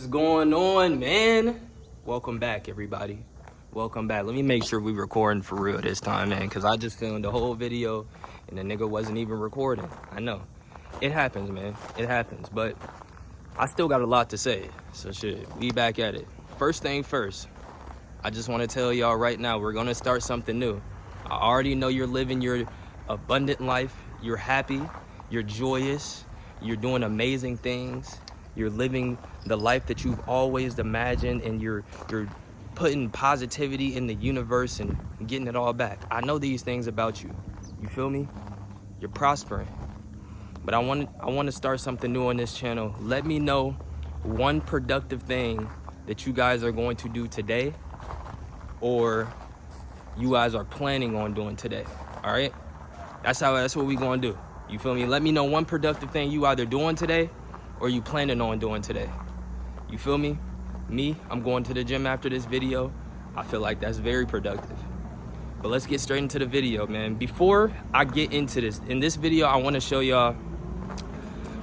going on, man? Welcome back, everybody. Welcome back. Let me make sure we recording for real this time, man, because I just filmed the whole video and the nigga wasn't even recording. I know. It happens, man. It happens. But I still got a lot to say. So shit, we back at it. First thing first, I just want to tell y'all right now, we're going to start something new. I already know you're living your abundant life. You're happy. You're joyous. You're doing amazing things. You're living the life that you've always imagined, and you're putting positivity in the universe and getting it all back. I know these things about you. You feel me? You're prospering. But I want to start something new on this channel. Let me know one productive thing that you guys are going to do today, or you guys are planning on doing today. All right? That's what we gonna do. You feel me? Let me know one productive thing you either doing today or you planning on doing today. You feel me? Me, I'm going to the gym after this video. I feel like that's very productive. But let's get straight into the video, man. Before I get into this, in this video, I want to show y'all,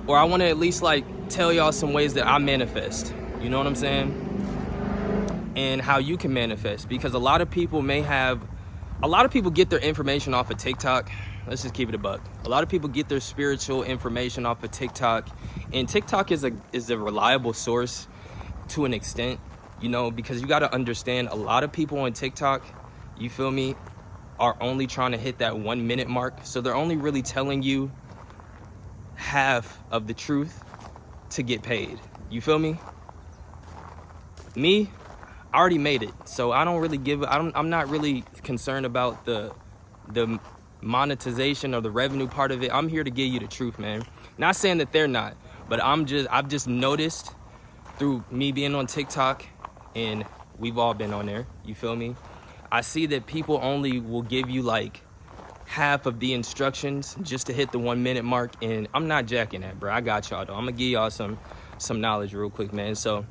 or I want to at least like tell y'all some ways that I manifest. You know what I'm saying? And how you can manifest, because a lot of people get their information off of TikTok. Let's just keep it a buck. A lot of people get their spiritual information off of TikTok, and TikTok is a reliable source to an extent, you know, because you got to understand, a lot of people on TikTok, you feel me, are only trying to hit that 1 minute mark. So they're only really telling you half of the truth to get paid. You feel me? Me, I already made it, so I don't really I'm not really concerned about the monetization or the revenue part of it. I'm here to give you the truth, man. Not saying that they're not, but I've just noticed through me being on TikTok, and we've all been on there, you feel me? I see that people only will give you like half of the instructions just to hit the 1 minute mark, and I'm not jacking that, bro. I got y'all though. I'm gonna give y'all some knowledge real quick, man. So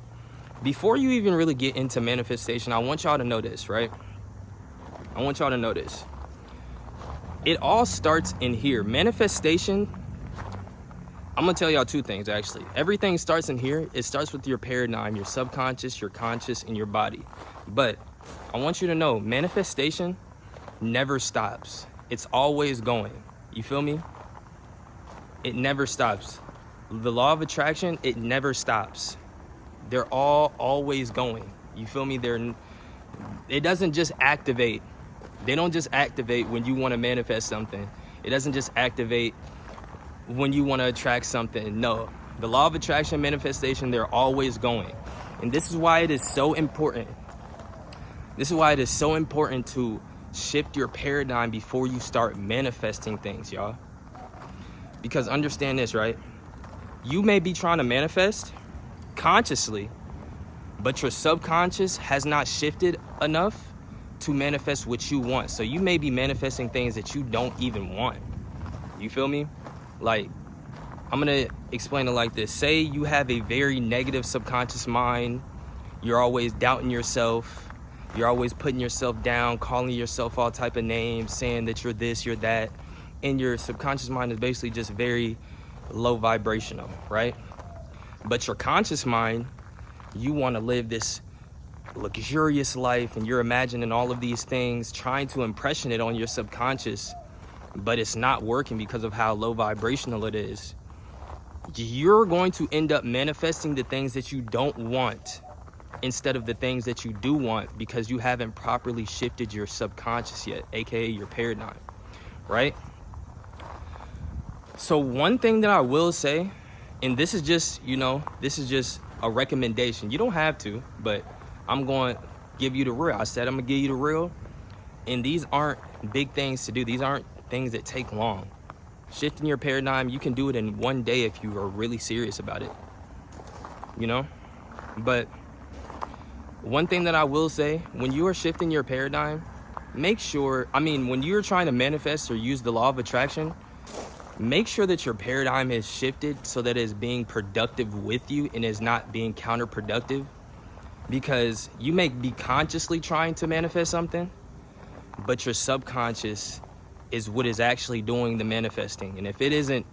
before you even really get into manifestation, I want y'all to know this, right? I want y'all to know this. It all starts in here. Manifestation, I'm gonna tell y'all two things, actually. Everything starts in here. It starts with your paradigm, your subconscious, your conscious, and your body. But I want you to know, manifestation never stops. It's always going. You feel me? It never stops. The law of attraction, it never stops. They're all always going. You feel me? It doesn't just activate. They don't just activate when you want to manifest something. It doesn't just activate when you want to attract something. No, the law of attraction, manifestation, they're always going. And this is why it is so important. This is why it is so important to shift your paradigm before you start manifesting things, y'all. Because understand this, right? You may be trying to manifest consciously, but your subconscious has not shifted enough to manifest what you want. So you may be manifesting things that you don't even want. You feel me? Like, I'm gonna explain it like this. Say you have a very negative subconscious mind. You're always doubting yourself. You're always putting yourself down, calling yourself all type of names, saying that you're this, you're that. And your subconscious mind is basically just very low vibrational, right? But your conscious mind, you want to live this luxurious life, and you're imagining all of these things, trying to impression it on your subconscious, but it's not working because of how low vibrational it is. You're going to end up manifesting the things that you don't want instead of the things that you do want, because you haven't properly shifted your subconscious yet, aka your paradigm, right? So one thing that I will say, and this is just, this is just a recommendation. You don't have to, but I'm going to give you the real. I said I'm going to give you the real. And these aren't big things to do. These aren't things that take long. Shifting your paradigm, you can do it in one day if you are really serious about it. You know? But one thing that I will say, when you are shifting your paradigm, when you're trying to manifest or use the law of attraction, make sure that your paradigm is shifted so that it's being productive with you and is not being counterproductive. Because you may be consciously trying to manifest something, but your subconscious is what is actually doing the manifesting. And if it isn't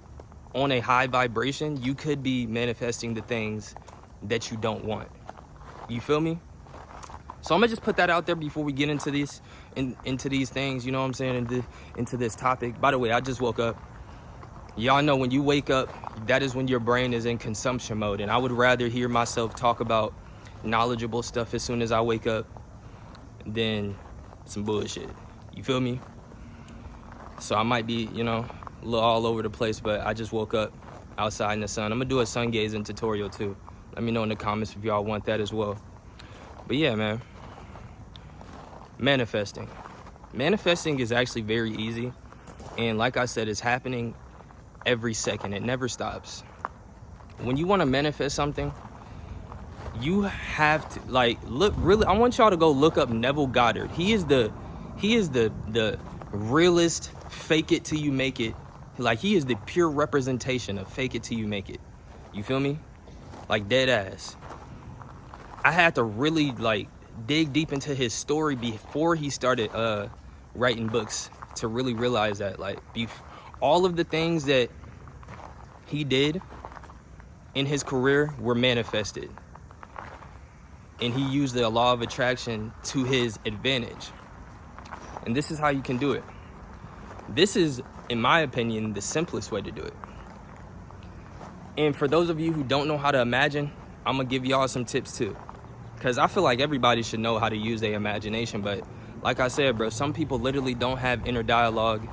on a high vibration, you could be manifesting the things that you don't want. You feel me? So I'm gonna just put that out there before we get into these things, you know what I'm saying, into this topic. By the way, I just woke up. Y'all know when you wake up, that is when your brain is in consumption mode. And I would rather hear myself talk about knowledgeable stuff as soon as I wake up than some bullshit. You feel me? So I might be, you know, a little all over the place, but I just woke up outside in the sun. I'm gonna do a sun gazing tutorial too. Let me know in the comments if y'all want that as well. But yeah, man. Manifesting. Manifesting is actually very easy. And like I said, it's happening every second. It never stops. When you want to manifest something, you have to look really. I want y'all to go look up Neville Goddard. He is the realest fake it till you make it. Like, he is the pure representation of fake it till you make it. You feel me? Like, dead ass. I had to really dig deep into his story before he started writing books to really realize that all of the things that he did in his career were manifested, and he used the law of attraction to his advantage. And this is how you can do it. This is, in my opinion, the simplest way to do it. And for those of you who don't know how to imagine, I'm gonna give y'all some tips too, because I feel like everybody should know how to use their imagination. But like I said, bro, some people literally don't have inner dialogue.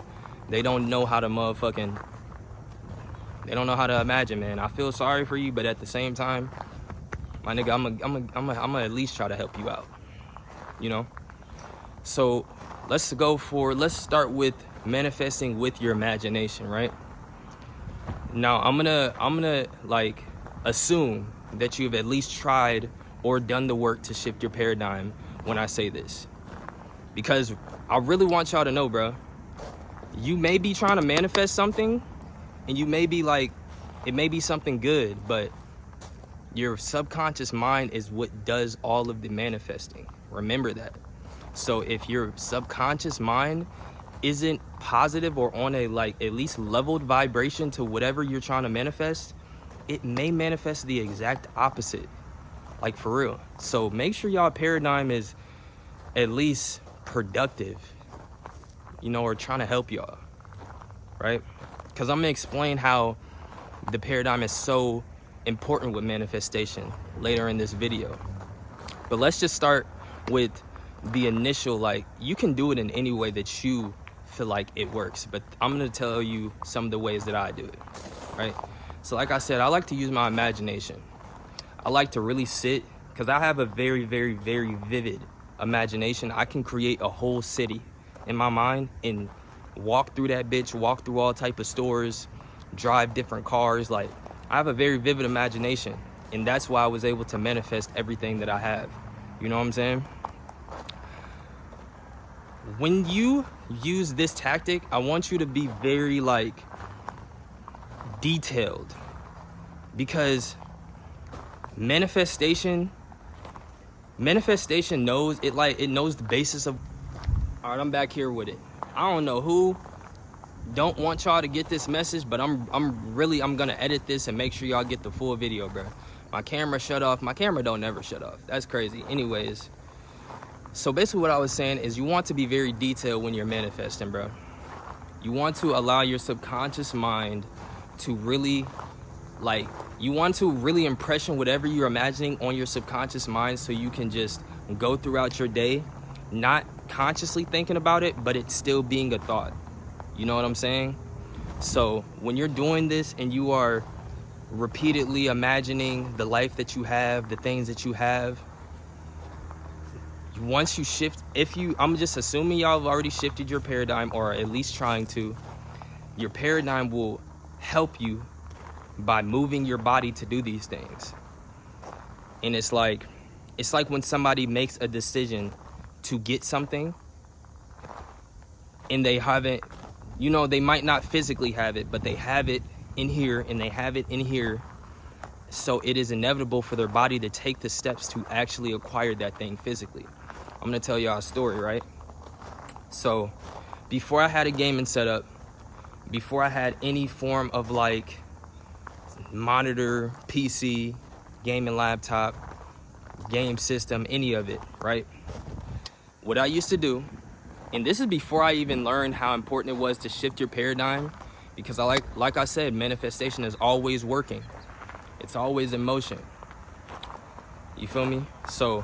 They don't know how to they don't know how to imagine, man. I feel sorry for you, but at the same time, my nigga, I'm gonna at least try to help you out, you know? So let's start with manifesting with your imagination, right? Now, I'm gonna assume that you've at least tried or done the work to shift your paradigm when I say this. Because I really want y'all to know, bro, you may be trying to manifest something, and you may be it may be something good, but your subconscious mind is what does all of the manifesting. Remember that. So if your subconscious mind isn't positive or on a at least leveled vibration to whatever you're trying to manifest, it may manifest the exact opposite. For real. So make sure y'all paradigm is at least productive, you know, or trying to help y'all, right? Because I'm gonna explain how the paradigm is so important with manifestation later in this video. But let's just start with the initial, you can do it in any way that you feel like it works, but I'm gonna tell you some of the ways that I do it, right? So like I said, I like to use my imagination. I like to really sit, because I have a very, very, very vivid imagination. I can create a whole city in my mind and walk through that bitch, walk through all type of stores, drive different cars. I have a very vivid imagination, and that's why I was able to manifest everything that I have. You know what I'm saying? When you use this tactic, I want you to be very detailed, because manifestation knows it. It knows the basis of. All right, I'm back here with it. I don't know who don't want y'all to get this message, but I'm gonna edit this and make sure y'all get the full video, bro. My camera shut off. My camera don't never shut off. That's crazy. Anyways, so basically what I was saying is you want to be very detailed when you're manifesting, bro. You want to allow your subconscious mind to really you want to really impression whatever you're imagining on your subconscious mind, so you can just go throughout your day not consciously thinking about it, but it's still being a thought. You know what I'm saying? So when you're doing this and you are repeatedly imagining the life that you have, the things that you have, once you shift, I'm just assuming y'all have already shifted your paradigm, or at least trying to, your paradigm will help you by moving your body to do these things. And it's like when somebody makes a decision to get something and they haven't, you know, they might not physically have it, but they have it in here and they have it in here. So it is inevitable for their body to take the steps to actually acquire that thing physically. I'm gonna tell y'all a story, right? So before I had a gaming setup, before I had any form of monitor, PC, gaming laptop, game system, any of it, right? What I used to do, and this is before I even learned how important it was to shift your paradigm, because like I said, manifestation is always working. It's always in motion. You feel me? So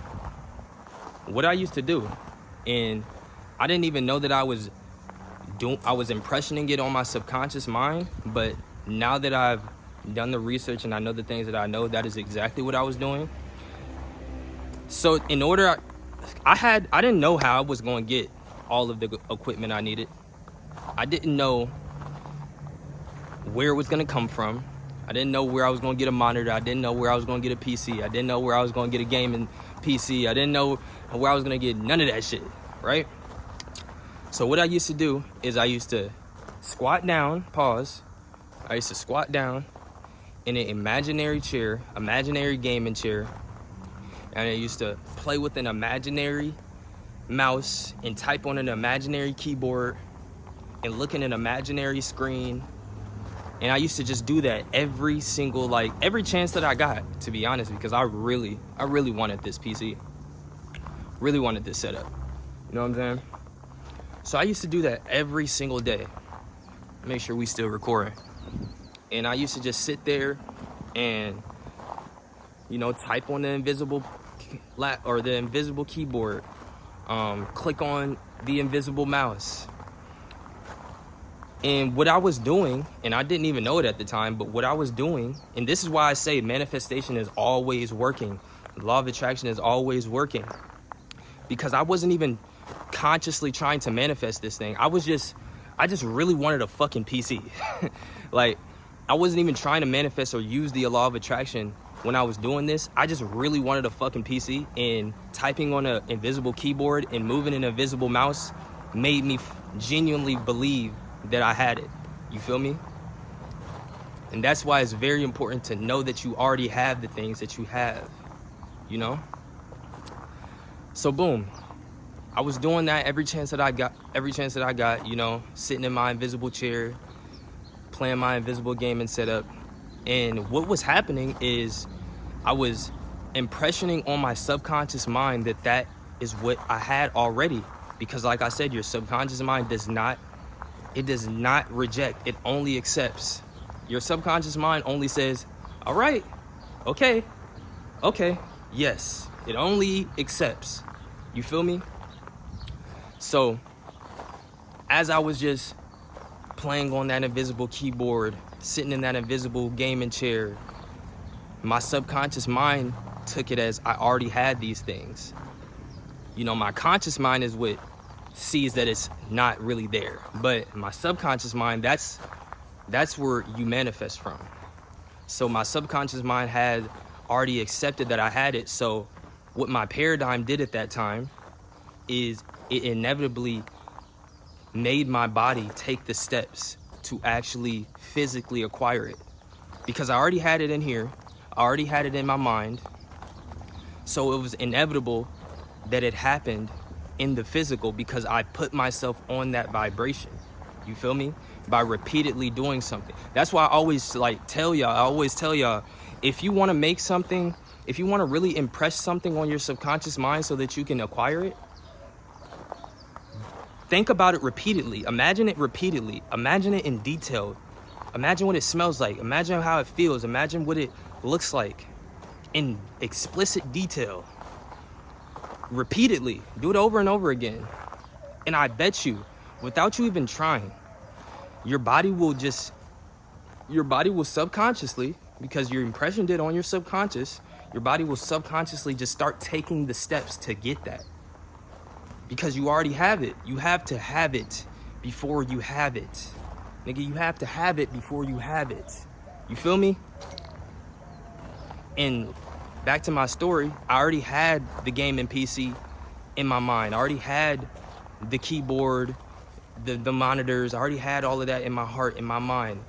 what I used to do, and I didn't even know that I was impressioning it on my subconscious mind, but now that I've done the research and I know the things that I know, that is exactly what I was doing. So in order, I didn't know how I was going to get all of the equipment I needed. I didn't know where it was going to come from. I didn't know where I was going to get a monitor. I didn't know where I was going to get a PC. I didn't know where I was going to get a gaming PC. I didn't know where I was going to get none of that shit, right? So what I used to do is I used to squat down, I used to squat down in an imaginary chair, imaginary gaming chair, and I used to play with an imaginary mouse and type on an imaginary keyboard and look at an imaginary screen. And I used to just do that every chance that I got, to be honest, because I really wanted this PC. Really wanted this setup. You know what I'm saying? So I used to do that every single day. Make sure we still recording. And I used to just sit there and, type on the invisible keyboard, click on the invisible mouse. And what I was doing, and I didn't even know it at the time, but what I was doing, and this is why I say manifestation is always working. The law of attraction is always working. Because I wasn't even consciously trying to manifest this thing. I just really wanted a fucking PC. Like, I wasn't even trying to manifest or use the law of attraction when I was doing this. I just really wanted a fucking PC, and typing on an invisible keyboard and moving an invisible mouse made me genuinely believe that I had it. You feel me? And that's why it's very important to know that you already have the things that you have, So boom, I was doing that every chance that I got, sitting in my invisible chair, playing my invisible gaming setup. And what was happening is I was impressioning on my subconscious mind that is what I had already. Because like I said, your subconscious mind does not reject, it only accepts. Your subconscious mind only says, all right, okay, yes. It only accepts. You feel me? So as I was just playing on that invisible keyboard, sitting in that invisible gaming chair, my subconscious mind took it as I already had these things. My conscious mind is what sees that it's not really there, but my subconscious mind, that's where you manifest from. So my subconscious mind had already accepted that I had it. So what my paradigm did at that time is it inevitably made my body take the steps to actually physically acquire it, because I already had it in here, I already had it in my mind. So it was inevitable that it happened in the physical, because I put myself on that vibration. You feel me? By repeatedly doing something. That's why I always tell y'all, if you want to make something, if you want to really impress something on your subconscious mind so that you can acquire it, think about it repeatedly. Imagine it repeatedly. Imagine it in detail. Imagine what it smells like. Imagine how it feels. Imagine what it looks like in explicit detail. Repeatedly. Do it over and over again. And I bet you, without you even trying, your body will subconsciously, because your impression did on your subconscious, your body will subconsciously just start taking the steps to get that. Because you already have it. You have to have it before you have it. Nigga, you have to have it before you have it. You feel me? And back to my story, I already had the gaming PC in my mind. I already had the keyboard, the monitors. I already had all of that in my heart, in my mind.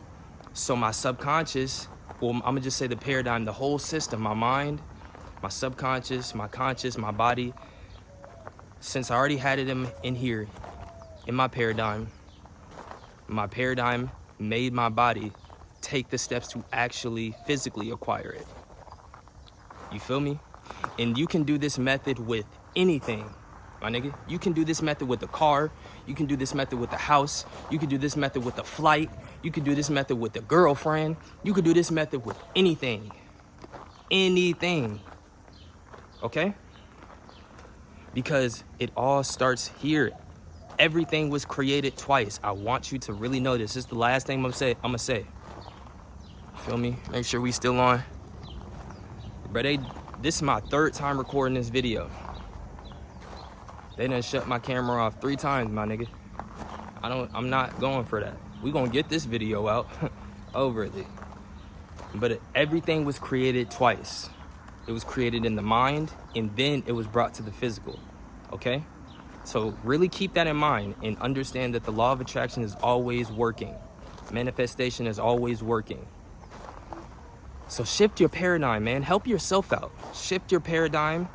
So my subconscious, well, I'm gonna just say the paradigm, the whole system, my mind, my subconscious, my conscious, my body, since I already had it in here, in my paradigm made my body take the steps to actually physically acquire it. You feel me? And you can do this method with anything, my nigga. You can do this method with a car. You can do this method with a house. You can do this method with a flight. You can do this method with a girlfriend. You can do this method with anything. Anything. Okay? Because it all starts here. Everything was created twice. I want you to really know this. This is the last thing I'm gonna say. Feel me? Make sure we still on. Bro, this is my 3rd time recording this video. They done shut my camera off 3 times, my nigga. I'm not going for that. We gonna get this video out over it. But everything was created twice. It was created in the mind, and then it was brought to the physical, okay? So really keep that in mind and understand that the law of attraction is always working. Manifestation is always working. So shift your paradigm, man. Help yourself out. Shift your paradigm.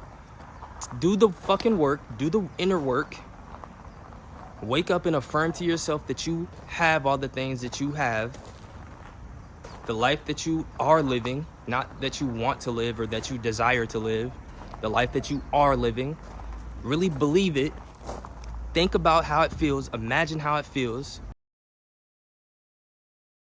Do the fucking work. Do the inner work. Wake up and affirm to yourself that you have all the things that you have. The life that you are living, not that you want to live or that you desire to live. The life that you are living. Really believe it. Think about how it feels. Imagine how it feels.